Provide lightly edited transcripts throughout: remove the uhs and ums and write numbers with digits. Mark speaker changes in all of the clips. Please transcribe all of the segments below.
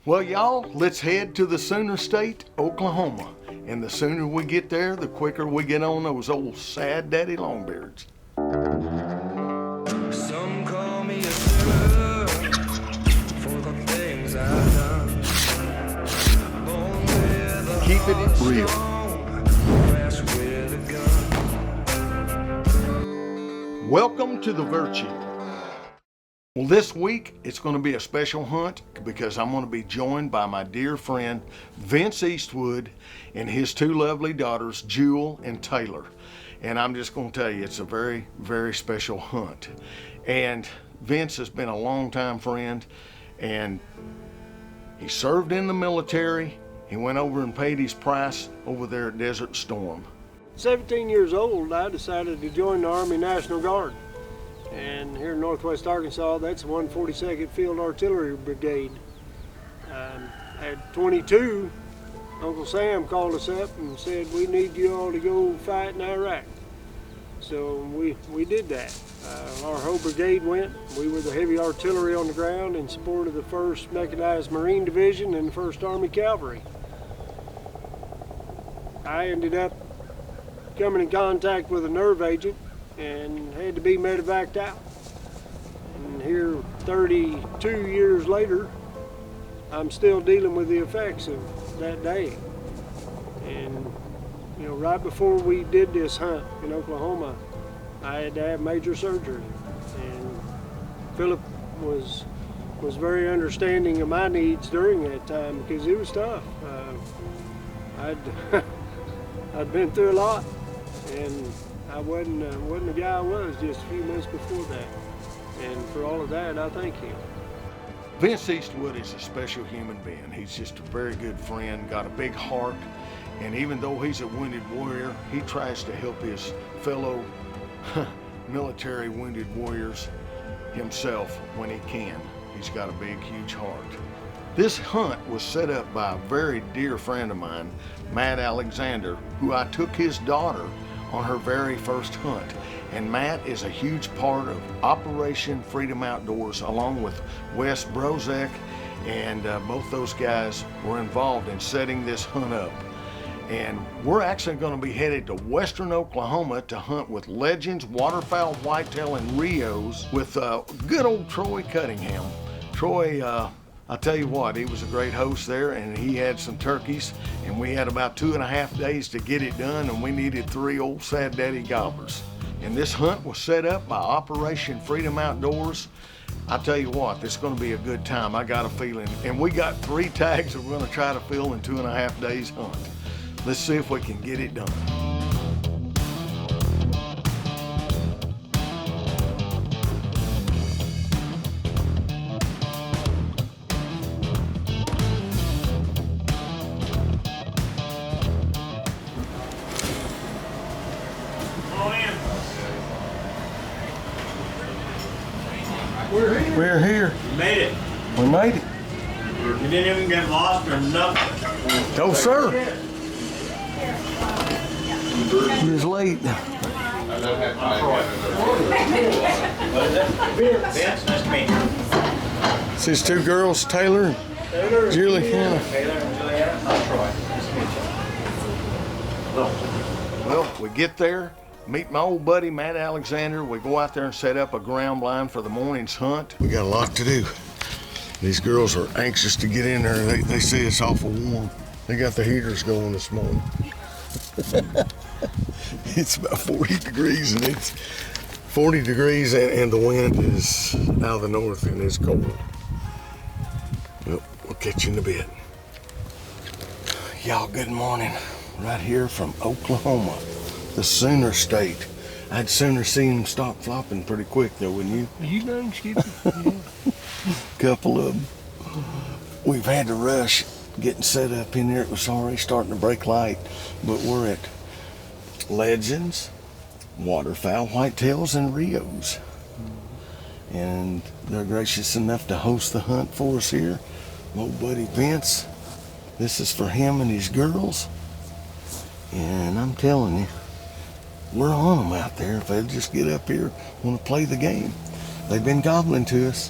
Speaker 1: Well, y'all, let's head to the Sooner State, Oklahoma. And the sooner we get there, the quicker we get on those old sad daddy longbeards. Some call me a sinner for the things I've done. Keep it real. Welcome to the Virtue. Well, this week, it's going to be a special hunt because I'm going to be joined by my dear friend, Vince Eastwood, and his two lovely daughters, Jewel and Taylor. And I'm just going to tell you, it's a very, very special hunt. And Vince has been a longtime friend, and he served in the military. He went over and paid his price over there at Desert Storm.
Speaker 2: 17 years old, I decided to join the Army National Guard. And here in Northwest Arkansas, that's the 142nd Field Artillery Brigade. At 22, Uncle Sam called us up and said, we need you all to go fight in Iraq. So we did that. Our whole brigade went. We were the heavy artillery on the ground in support of the 1st Mechanized Marine Division and the 1st Army Cavalry. I ended up coming in contact with a nerve agent and had to be medevaced out. And here 32 years later, I'm still dealing with the effects of that day. And you know, right before we did this hunt in Oklahoma, I had to have major surgery. And Philip was very understanding of my needs during that time because it was tough. I'd been through a lot, and I wasn't the guy I was just a few months before that. And for all of that, I thank him.
Speaker 1: Vince Eastwood is a special human being. He's just a very good friend, got a big heart, and even though he's a wounded warrior, he tries to help his fellow military wounded warriors himself when he can. He's got a big, huge heart. This hunt was set up by a very dear friend of mine, Matt Alexander, who I took his daughter on her very first hunt. And Matt is a huge part of Operation Freedom Outdoors, along with Wes Brozek, and both those guys were involved in setting this hunt up. And we're actually going to be headed to western Oklahoma to hunt with legends, waterfowl, whitetail, and Rios with good old Troy Cunningham. Troy, I'll tell you what, he was a great host there, and he had some turkeys, and we had about 2.5 days to get it done, and we needed 3 old sad daddy gobblers. And this hunt was set up by Operation Freedom Outdoors. I tell you what, this is going to be a good time. I got a feeling. And we got 3 tags that we're going to try to fill in 2.5 days hunt. Let's see if we can get it done. We're here.
Speaker 3: You made it.
Speaker 1: We made it.
Speaker 3: You didn't even get lost or nothing.
Speaker 1: Oh, sir. It was late.
Speaker 3: Vince, nice to meet you.
Speaker 1: It's these 2 girls, Taylor and Juliana.
Speaker 3: Taylor and Juliana. I'm Troy. Nice to meet you.
Speaker 1: Well, we get there, meet my old buddy, Matt Alexander. We go out there and set up a ground blind for the morning's hunt. We got a lot to do. These girls are anxious to get in there. They say it's awful warm. They got the heaters going this morning. It's about 40 degrees, and it's 40 degrees, and the wind is out of the north, and it's cold. Well, we'll catch you in a bit. Y'all, good morning. Right here from Oklahoma, the Sooner State. I'd sooner seen them stop flopping pretty quick, though, wouldn't you?
Speaker 2: You done, Skippy? Yeah.
Speaker 1: Couple of them. We've had to rush getting set up in there. It was already starting to break light, but we're at Legends, Waterfowl, Whitetails, and Rios. And they're gracious enough to host the hunt for us here. My old buddy Vince, this is for him and his girls. And I'm telling you, we're on them out there. If they just get up here, want to play the game. They've been gobbling to us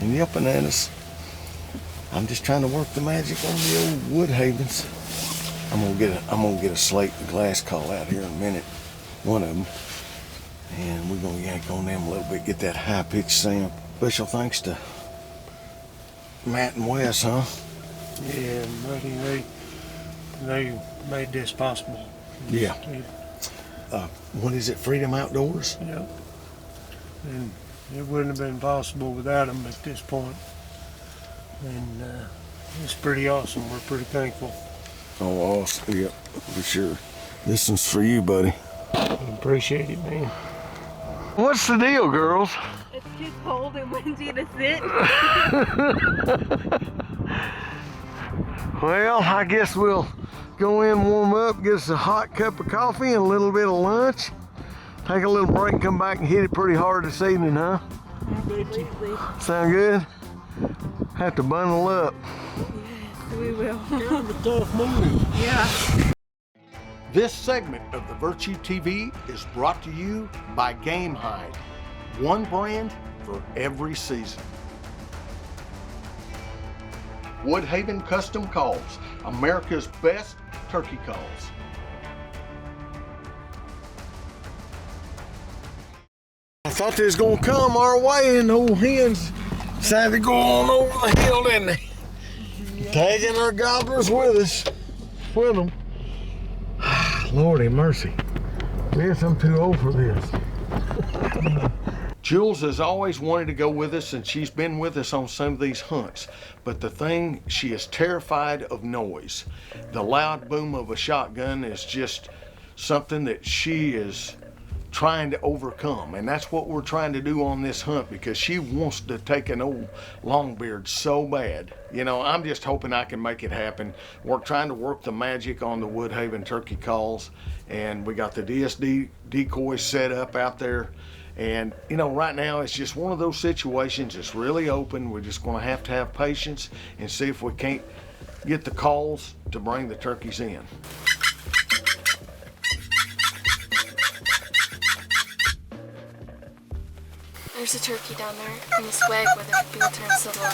Speaker 1: and yelping at us. I'm just trying to work the magic on the old Woodhavens. I'm gonna get a slate and glass call out here in a minute, one of them, and we're gonna yank on them a little bit, get that high pitched sound. Special thanks to Matt and Wes, huh?
Speaker 2: Yeah, buddy, they made this possible.
Speaker 1: Yeah. What is it, Freedom Outdoors?
Speaker 2: Yep. And it wouldn't have been possible without them at this point. And it's pretty awesome. We're pretty thankful.
Speaker 1: Oh, awesome. Yep, for sure. This one's for you, buddy.
Speaker 2: I appreciate it, man.
Speaker 1: What's the deal, girls?
Speaker 4: It's too cold and windy to sit.
Speaker 1: Well, I guess we'll go in, warm up, get us a hot cup of coffee and a little bit of lunch. Take a little break and come back and hit it pretty hard this evening, huh?
Speaker 4: Absolutely.
Speaker 1: Sound good? Have to bundle up.
Speaker 4: Yes, we will.
Speaker 2: Kind of a tough move.
Speaker 4: Yeah.
Speaker 1: This segment of the Virtue TV is brought to you by Game Hide. One brand for every season. Woodhaven Custom Calls, America's best turkey calls. I thought they was gonna come our way and the old hens decided to go on over the hill, didn't they? Taking our gobblers with us, with them. Lordy mercy. Yes, I'm too old for this. Jules has always wanted to go with us, and she's been with us on some of these hunts. But the thing, she is terrified of noise. The loud boom of a shotgun is just something that she is trying to overcome, and that's what we're trying to do on this hunt, because she wants to take an old longbeard so bad. You know, I'm just hoping I can make it happen. We're trying to work the magic on the Woodhaven turkey calls, and we got the DSD decoys set up out there. And you know, right now it's just one of those situations. It's really open. We're just going to have patience and see if we can't get the calls to bring the turkeys in.
Speaker 5: There's a turkey down there in the swag where the field turns silver.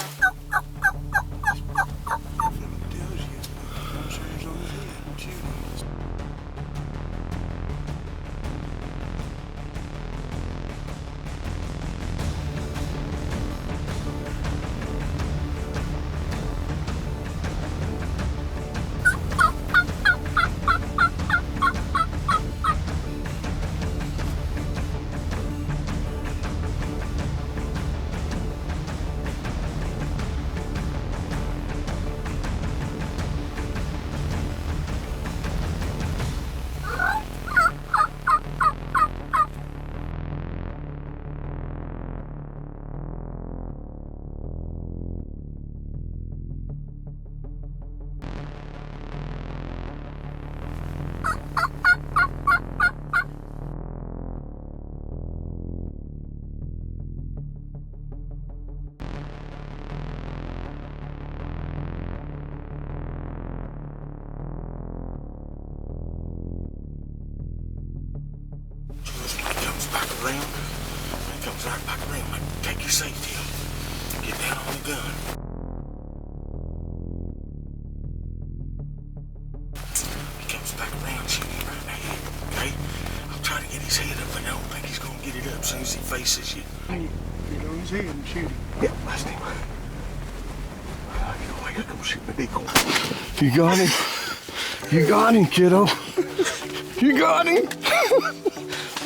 Speaker 5: Right back around. Take your safety off. Get down on the gun. He comes back around, shoot him right in the head, okay? I'll try to get his head up, but I don't think he's gonna get it up as soon as he faces you.
Speaker 2: Hey, get on his head and shoot him.
Speaker 1: Yeah, blast him. Get away, he's gonna shoot the decoy. You got him? You got him, kiddo. You got him?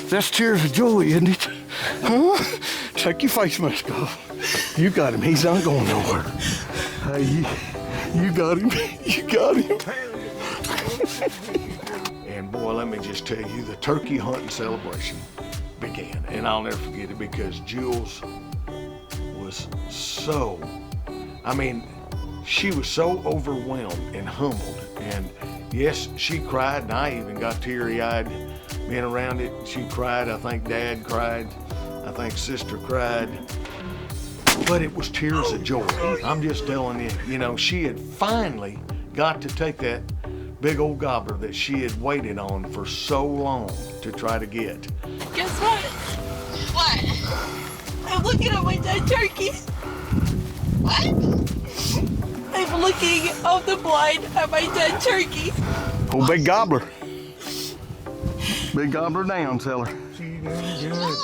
Speaker 1: That's tears of joy, isn't it? Huh? Take your face mask off. You got him. He's not going nowhere. Hey, you got him. You got him. And boy, let me just tell you, the turkey hunting celebration began. And I'll never forget it, because Jules was so, I mean, she was so overwhelmed and humbled. And yes, she cried, and I even got teary-eyed being around it. She cried. I think Dad cried. I think Sister cried. But it was tears of joy. I'm just telling you, you know, she had finally got to take that big old gobbler that she had waited on for so long to try to get.
Speaker 4: Guess what? What? I'm looking at my dead turkeys. What? looking of the blind at my dead turkey.
Speaker 1: Oh, big gobbler. Big gobbler down, tell her.
Speaker 2: She doing good.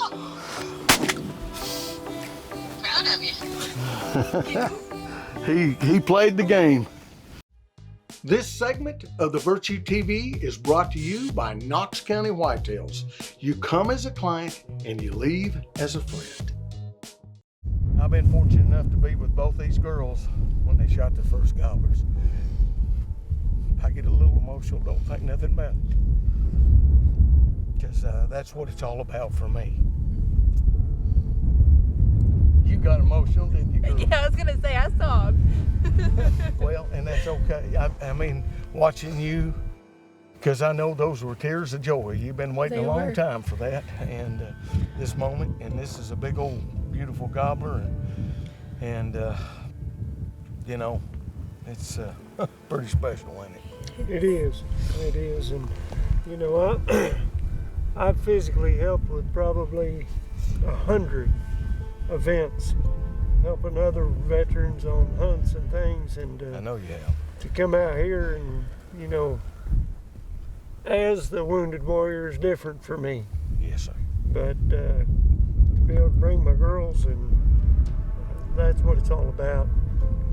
Speaker 6: Proud of you.
Speaker 1: He played the game. This segment of the Virtue TV is brought to you by Knox County Whitetails. You come as a client and you leave as a friend. I've been fortunate enough to be with both these girls when they shot their first gobblers. If I get a little emotional, don't think nothing about it. Because that's what it's all about for me. You got emotional, didn't you, girl?
Speaker 4: Yeah, I was gonna say I saw him.
Speaker 1: Well, and that's okay. I mean, watching you, because I know those were tears of joy. You've been waiting
Speaker 4: They
Speaker 1: a long
Speaker 4: were.
Speaker 1: time for that, and this moment, and this is a big old beautiful gobbler, and you know, it's pretty special, ain't it?
Speaker 2: It is, and you know, I've physically helped with probably 100 events, helping other veterans on hunts and things, and
Speaker 1: I know you have.
Speaker 2: to come out here and, you know, as the wounded warrior is different for me,
Speaker 1: Yes, sir.
Speaker 2: but to be able to bring my girls, and that's what it's all about.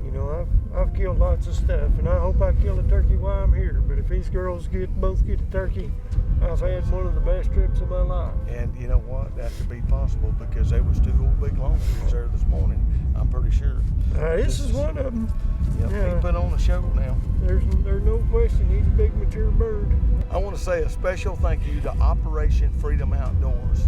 Speaker 2: You know, I've killed lots of stuff, and I hope I kill a turkey while I'm here, but if these girls both get a turkey, I've had one of the best trips of my life.
Speaker 1: And you know what? That could be possible because there was 2 old big longbeards there this morning. I'm pretty sure.
Speaker 2: This is one of them.
Speaker 1: Yep,
Speaker 2: Yeah.
Speaker 1: he put on a show now.
Speaker 2: There's no question he's a big mature bird.
Speaker 1: I want to say a special thank you to Operation Freedom Outdoors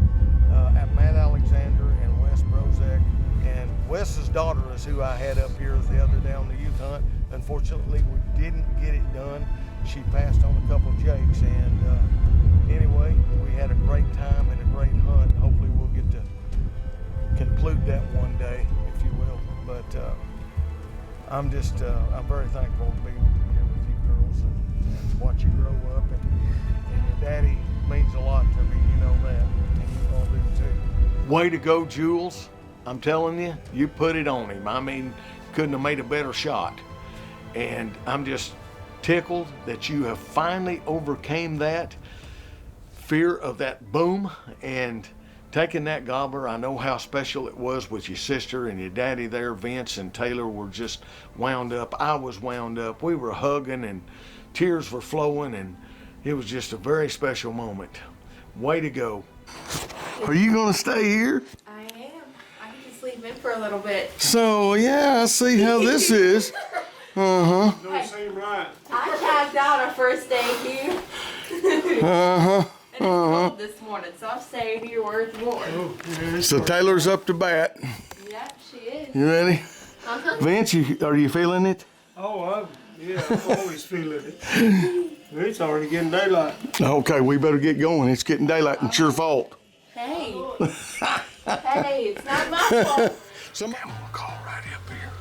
Speaker 1: at Matt Alexander and Wes Brozek. And Wes's daughter is who I had up here the other day on the youth hunt. Unfortunately, we didn't get it done. She passed on a couple of jakes, and anyway, we had a great time and a great hunt. Hopefully we'll get to conclude that one day, if you will. But I'm very thankful to be here with you girls and watch you grow up. And your daddy means a lot to me, you know that, and you all do too. Way to go, Jules. I'm telling you, you put it on him. I mean, couldn't have made a better shot. And I'm just tickled that you have finally overcame that fear of that boom and taking that gobbler. I know how special it was with your sister and your daddy there. Vince and Taylor were just wound up. I was wound up. We were hugging and tears were flowing, and it was just a very special moment. Way to go. Are you gonna stay here?
Speaker 4: I am. I can just sleep in for a little bit.
Speaker 1: So yeah, I see how this is.
Speaker 2: Don't seem right.
Speaker 4: I tagged out our first day here.
Speaker 1: Uh-huh.
Speaker 4: And it's cold this morning, so I'm staying here worth more.
Speaker 1: So Taylor's up to bat.
Speaker 4: Yep, she is.
Speaker 1: You ready?
Speaker 4: Uh-huh.
Speaker 1: Vince, are you feeling it?
Speaker 2: Oh, I'm always feeling it. It's already getting daylight.
Speaker 1: Okay, we better get going. It's getting daylight and it's your fault.
Speaker 4: Hey. Hey, it's not my fault.
Speaker 1: Somebody will call right up here.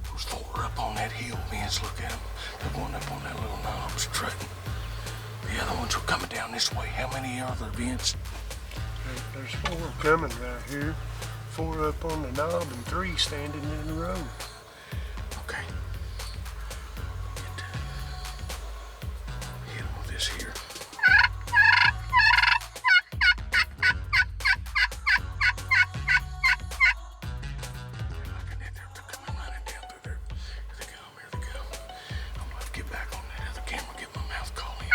Speaker 1: Those 4 up on that hill, Vince, look at them. They're going up on that little knob strutting. The other ones are coming down this way. How many are there, Vince?
Speaker 2: There's 4 coming right here. 4 up on the knob and 3 standing in the road.
Speaker 1: Okay. Hit them with this here. They're coming running down through there. Here they come, here they come. I'm gonna have to get back on that other camera, get my mouth call in.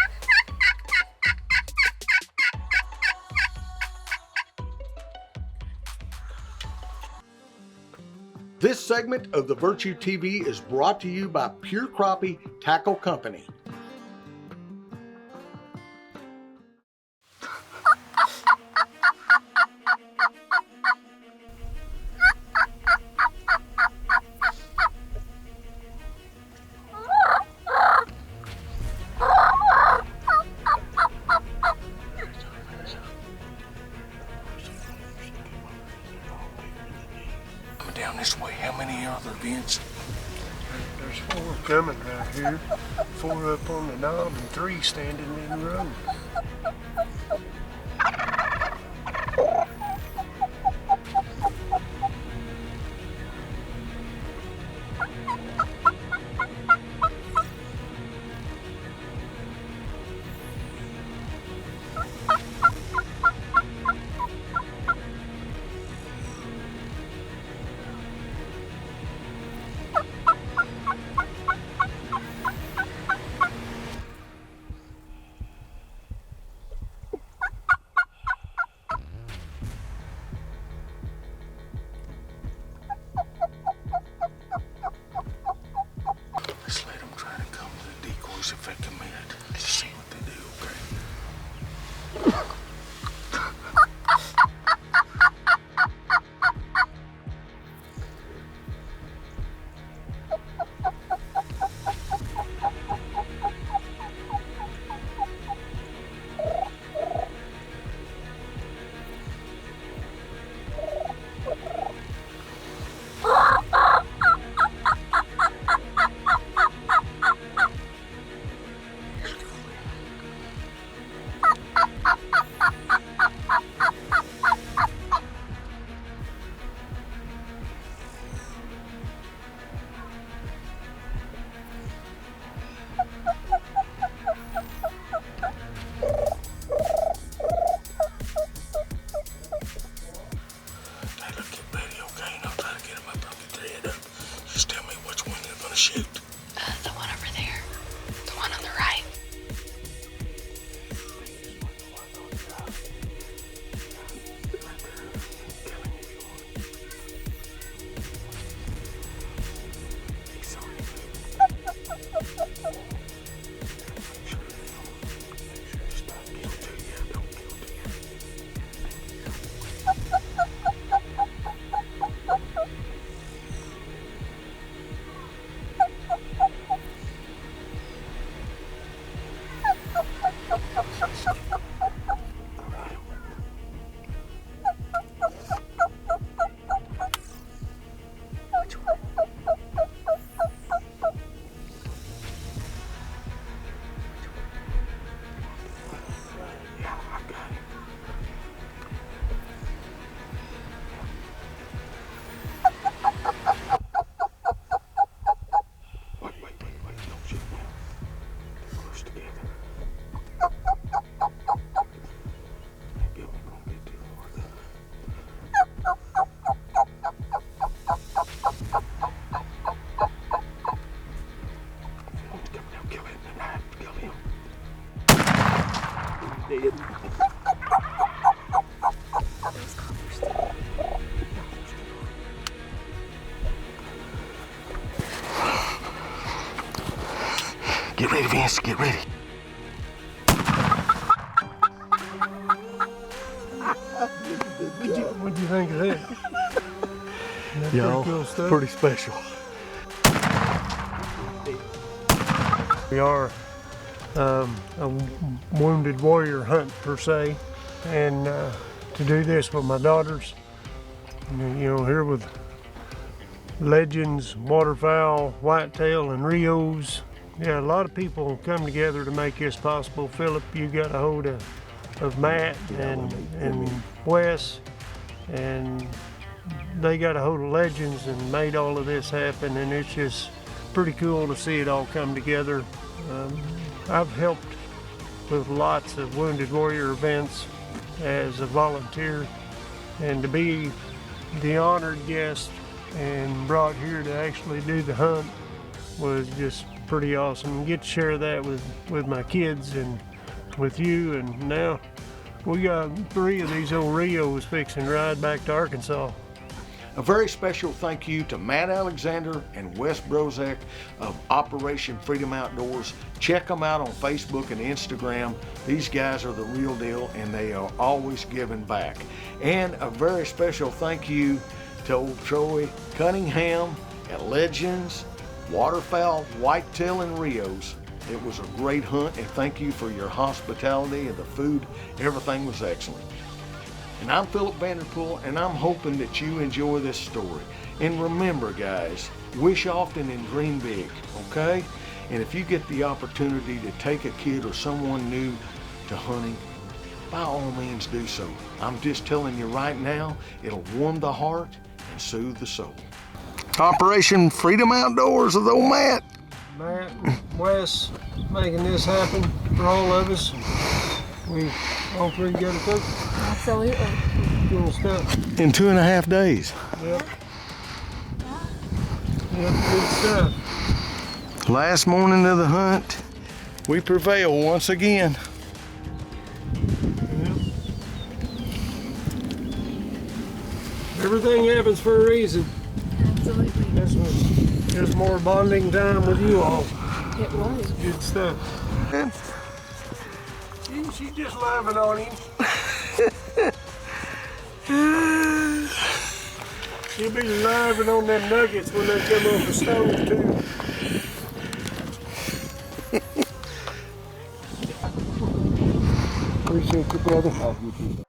Speaker 1: This segment of the Virtue TV is brought to you by Pure Crappie Tackle Company. Coming down this way.
Speaker 5: father, Vince?
Speaker 2: There's 4 coming right here. 4 up on the knob and 3 standing in the road.
Speaker 5: Let's let them try to come to the decoys if they commit. Let's see what they do, okay? Hey, look, get ready, okay? And I'll try to get them up. I'll get their head up. Just tell me which one they're gonna shoot.
Speaker 4: The one over there. The one on the right.
Speaker 5: Get ready, Vince, get ready.
Speaker 2: What do you think of that? That's
Speaker 1: Yo,
Speaker 2: pretty cool stuff.
Speaker 1: pretty special.
Speaker 2: We are a wounded warrior hunt per se, and to do this with my daughters, you know, here with legends, waterfowl, whitetail, and Rios. Yeah, a lot of people come together to make this possible. Philip, you got a hold of Matt and Wes, and they got a hold of legends and made all of this happen, and it's just pretty cool to see it all come together. I've helped with lots of Wounded Warrior events as a volunteer, and to be the honored guest and brought here to actually do the hunt was just pretty awesome. Get to share that with my kids and with you, and now we got 3 of these old Rios fixing to ride back to Arkansas.
Speaker 1: A very special thank you to Matt Alexander and Wes Brozek of Operation Freedom Outdoors. Check them out on Facebook and Instagram. These guys are the real deal, and they are always giving back. And a very special thank you to old Troy Cunningham at Legends, Waterfowl, Whitetail, and Rios. It was a great hunt, and thank you for your hospitality and the food. Everything was excellent. And I'm Philip Vanderpool, and I'm hoping that you enjoy this story. And remember, guys, wish often and dream big, okay? And if you get the opportunity to take a kid or someone new to hunting, by all means do so. I'm just telling you right now, it'll warm the heart and soothe the soul. Operation Freedom Outdoors with old Matt.
Speaker 2: Matt and Wes making this happen for all of us. We all three got to cook.
Speaker 4: Absolutely.
Speaker 2: Cool stuff.
Speaker 1: In 2.5 days.
Speaker 2: Yep. Yep, good stuff.
Speaker 1: Last morning of the hunt, we prevail once again.
Speaker 2: Yep. Everything happens for a reason.
Speaker 4: Absolutely.
Speaker 2: This was just more bonding time with you all.
Speaker 4: It was.
Speaker 2: Good stuff. She's just laughing on him. She'll be laughing on them nuggets when they come off the stove too. Appreciate you, brother.